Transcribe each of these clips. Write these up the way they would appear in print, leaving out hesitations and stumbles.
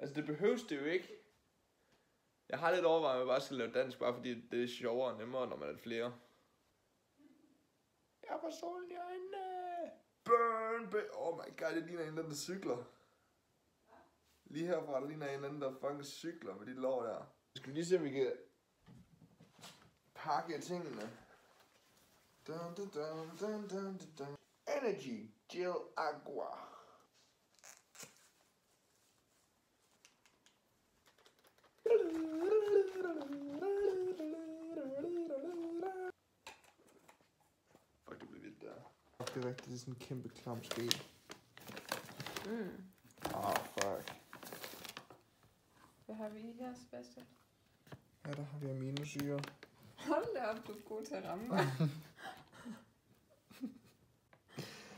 Altså det behøves det jo ikke. Jeg har lidt overvejet, at jeg bare skal lave dansk, bare fordi det er sjovere og nemmere, når man er flere. Jeg får solen i øjnene. Burn, oh my god, det ligner en eller anden, der cykler. Lige herfra, der ligner en eller anden, der fucking cykler med de lår der. Skal vi lige se, om vi kan pakke tingene. Dun, dun, dun, dun, dun, dun. Energy Gel Agua. Fuck, det bliver vildt der. Det er rigtigt, det er sådan en kæmpe klam ske. Fuck. Hvad har vi her, Sebastian? Ja, der har vi aminosyre. Hold da op, du er god til at ramme mig.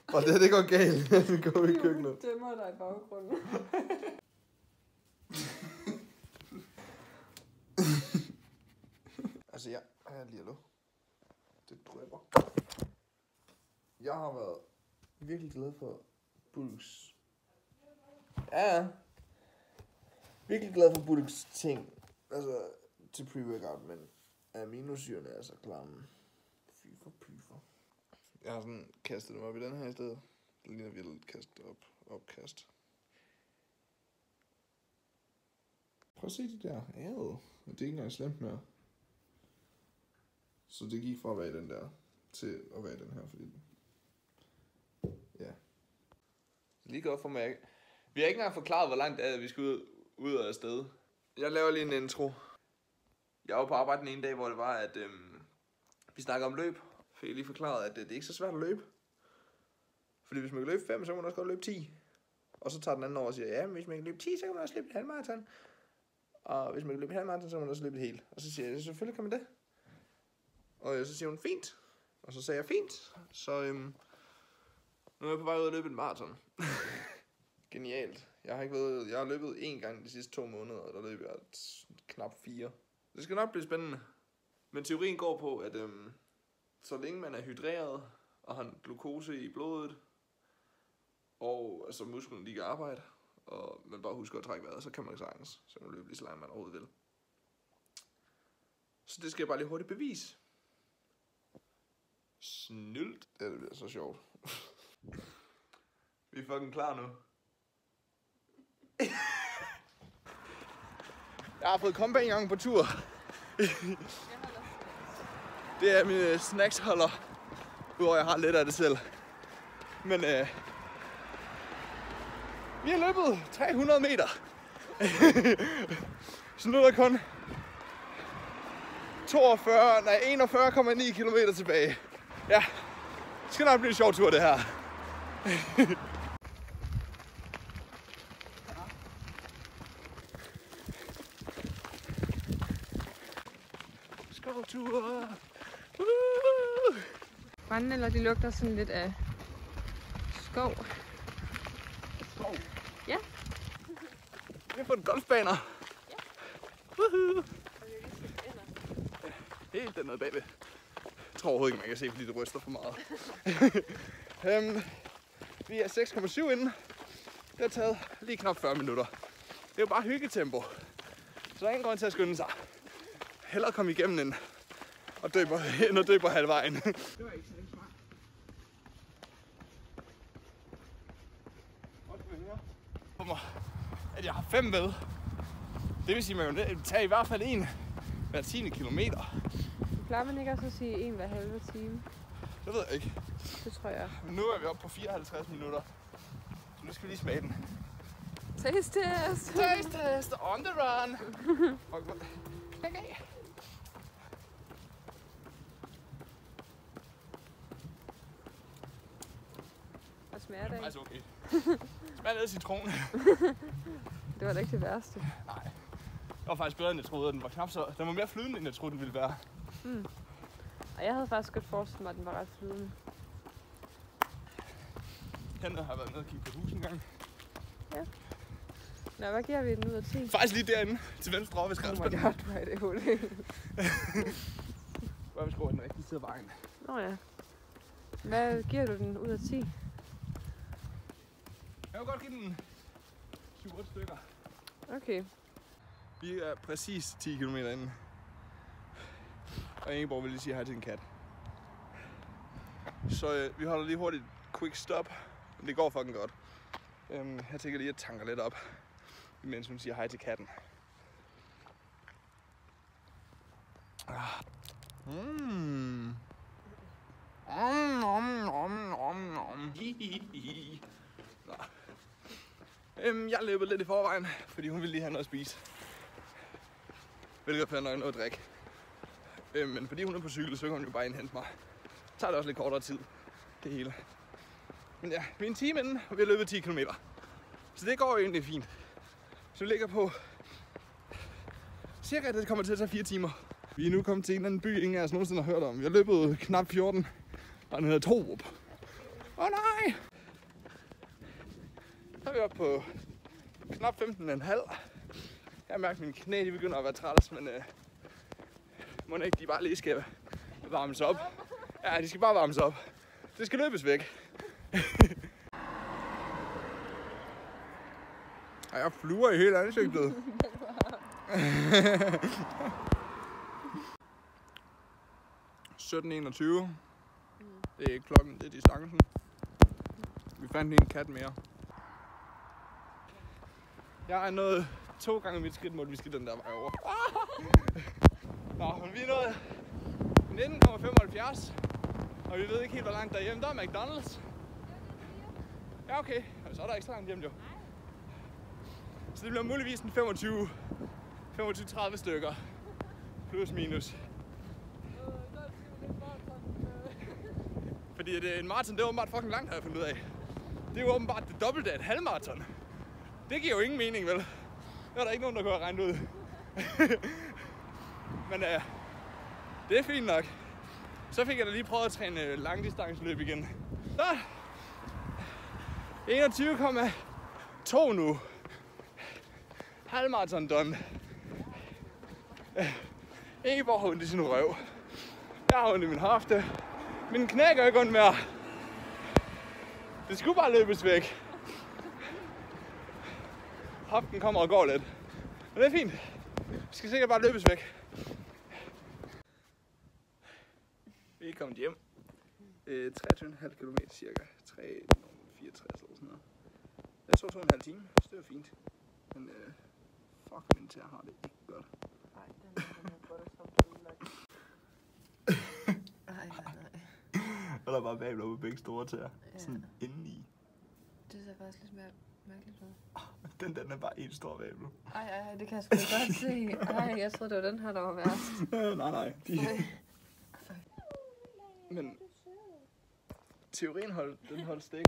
Og det går galt. Vi går i køkkenet. Du dømmer dig i baggrunden. Altså, jeg er lige hallo. Det drøber. Jeg har været virkelig glad for Bullocks. Ja. Virkelig glad for Bullocks ting. Altså, til pre-workout, men aminosyrene er så klamme. Fy for pyfer. Jeg har sådan kastet dem op i den her i stedet. Det ligner virkelig et kast opkast. Prøv at se det der. Ad. Det er ikke engang slemt mere. Så det gik fra at være i den der, til at være i den her, fordi ja. Lige godt for mig. Vi har ikke engang forklaret, hvor langt det er, at vi skal ud af sted. Jeg laver lige en intro. Jeg var på arbejde den ene dag, hvor det var, at vi snakker om løb. Fik jeg lige forklaret, at det er ikke så svært at løbe. Fordi hvis man kan løbe 5, så kan man også godt løbe 10. Og så tager den anden over og siger, ja, men hvis man kan løbe 10, så kan man også løbe et halvmarathon. Og hvis man kan løbe et halvmarathon, så kan man også løbe et helt. Og så siger jeg, selvfølgelig kan man det. Og så siger hun, fint. Og så sagde jeg, fint. Så nu er jeg på vej ud at løbe et maraton. Genialt. Jeg har løbet 1 gang de sidste 2 måneder, og der løb jeg knap 4. Det skal nok blive spændende. Men teorien går på, at så længe man er hydreret og har glukose i blodet, og altså musklerne de kan arbejde, og man bare husker at trække vejret, så kan man sagtens. Så kan man løbe lige så langt man overhovedet vil. Så det skal jeg bare lige hurtigt bevise. Snyldt. Det bliver så sjovt. Vi er fucking klar nu. Jeg har fået kompagnon på tur. Det er mine snacksholder. Udover jeg har lidt af det selv. Men vi har løbet 300 meter. Så nu er der kun 41,9 kilometer tilbage. Ja, det skal nok blive en sjov tur det her. Skovtur. Brændenælder, de lugter sådan lidt af skov. Skov? Ja. Vi har fået golfbaner. Ja. Woohoo. Helt dernede bagved. Jeg tror overhovedet ikke, man kan se, fordi det ryster for meget. Vi er 6,7 inden. Det har taget lige knap 40 minutter. Det er jo bare hyggetempo. Så der er ingen grund til at skynde sig. Hellere komme igennem end at dø på halvvejen. Det var ikke så smart. For mig, at jeg har 5 med. Det vil sige, at man kan tage i hvert fald en hver 10. kilometer. Plejer man ikke også at sige en hver halve time? Det ved jeg ikke. Det tror jeg. Men nu er vi oppe på 54 minutter. Så nu skal vi lige smage den. Taste test! Taste test on the run! Okay. Hvad smager det af? Altså okay. Smager lidt af citron. Det var da ikke det værste. Nej. Det var faktisk bedre end jeg troede. Den var knap så... Den var mere flydende end jeg troede den ville være. Og jeg havde faktisk godt forestillet mig, at den var ret flydende. Hende har været nede og kigge på hus en gang. Ja. Nå, hvad giver vi den ud af 10? Faktisk lige derinde til venstre over ved skraldespanden. Oh my god, hvor er det hul. Hvor vi skruer den rigtige side af vejen. Nå ja. Hvad giver du den ud af 10? Jeg vil godt give den 7-8 stykker. Okay. Vi er præcis 10 km inde. Og Ingeborg vil lige sige hej til en kat. Så vi holder lige hurtigt quick stop. Men det går fucking godt. Jeg tænker lige at tanke lidt op, mens hun siger hej til katten. Jeg løber lidt i forvejen, fordi hun vil lige have noget at spise. Hvilket finder noget at drikke. Men fordi hun er på cykel, så kan hun jo bare indhente mig. Så tager det også lidt kortere tid, det hele. Men ja, vi er en time inden, og vi har løbet 10 km. Så det går jo egentlig fint. Så vi ligger på cirka, at det kommer til at tage 4 timer. Vi er nu kommet til en eller anden by, ingen af os nogensinde har hørt om. Vi har løbet knap 14, og den hedder Torup. Nej! Så er vi oppe på knap 15,5. Jeg mærker, at mine knæ de begynder at være trætte, men må ikke de bare lige skal varmes op. Ja, de skal bare varmes op. Det skal løbes væk. Ej, jeg fluer i hele ansigtet. (17:21). Det er ikke klokken, det er distancen. Vi fandt en kat mere. Jeg er nået 2 gange mit skridtmål, vi skal den der vej over. Nå, men vi er nået 19,75. Og vi ved ikke helt, hvor langt derhjemme. Der er McDonald's. Ja, okay. Så er der ikke så langt hjem, jo. Så det bliver muligvis en 25-30 stykker. Plus minus. Fordi en maraton, det er åbenbart fucking langt, har jeg fundet ud af. Det er jo åbenbart det dobbelte af et halvmaraton. Det giver jo ingen mening, vel? Det er der ikke nogen, der kunne have regnet ud. Men det er fint nok. Så fik jeg da lige prøvet at træne langdistanceløb igen. Så 21,2 nu. Halvmaraton done. Ingeborg har ondt i sin røv. Jeg har ondt i min hofte. Min knæ gør ikke ondt mere. Det skulle bare løbes væk. Hoften kommer og går lidt. Men det er fint. Vi skal sikkert bare løbes væk. Vi er kommet hjem. 23,5 km cirka. 3,64 eller sådan noget. Jeg så 2,5 timer, så det var fint. Men fuck, min tær har det ikke godt. Nej, den er godt at stoppe udlagt. Nej. Og der er bare babler på begge store tæer. Ja. Sådan indeni. Det ser faktisk lidt mere mærkeligt ud. Den er bare en stor babel. Ej, det kan jeg sgu godt se. Ej, jeg troede, det var den her, der var værst. Nej. Men teorien den holdt stik.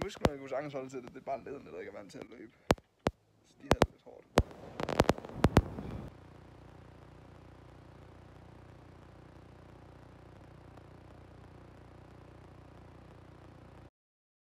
Musklerne kunne sagtens holde til det. Det er bare ledene, der ikke er vant til at løbe.